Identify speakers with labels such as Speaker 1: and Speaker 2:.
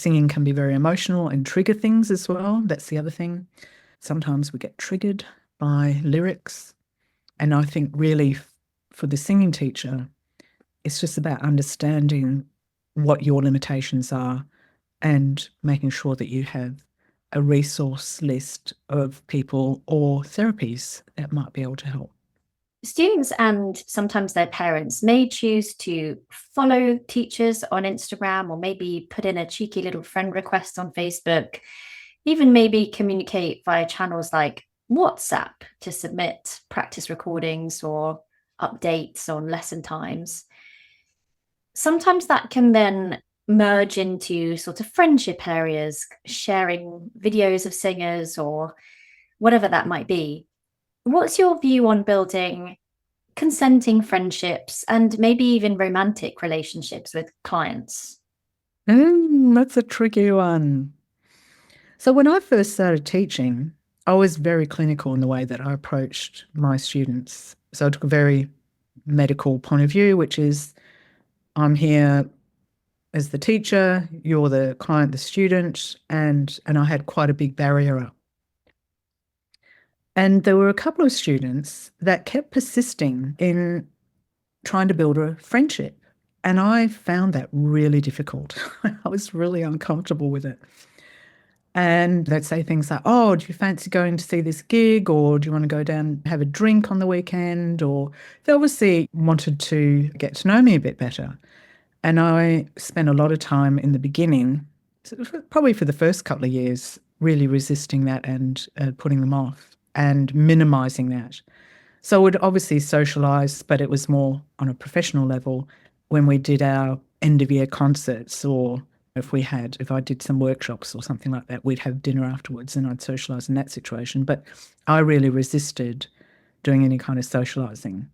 Speaker 1: singing can be very emotional and trigger things as well. That's the other thing. Sometimes we get triggered by lyrics. And I think really for the singing teacher, it's just about understanding what your limitations are and making sure that you have a resource list of people or therapies that might be able to help.
Speaker 2: Students and sometimes their parents may choose to follow teachers on Instagram or maybe put in a cheeky little friend request on Facebook, even maybe communicate via channels like WhatsApp to submit practice recordings or updates on lesson times. Sometimes that can then merge into sort of friendship areas, sharing videos of singers or whatever that might be. What's your view on building consenting friendships and maybe even romantic relationships with clients?
Speaker 1: That's a tricky one. So when I first started teaching, I was very clinical in the way that I approached my students. So I took a very medical point of view, which is I'm here as the teacher, you're the client, the student, and I had quite a big barrier up. And there were a couple of students that kept persisting in trying to build a friendship. And I found that really difficult. I was really uncomfortable with it. And they'd say things like, oh, do you fancy going to see this gig? Or do you want to go down and have a drink on the weekend? Or they obviously wanted to get to know me a bit better. And I spent a lot of time in the beginning, probably for the first couple of years, really resisting that and putting them off and minimizing that. So I would obviously socialise, but it was more on a professional level when we did our end of year concerts, or if I did some workshops or something like that, we'd have dinner afterwards and I'd socialise in that situation. But I really resisted doing any kind of socialising.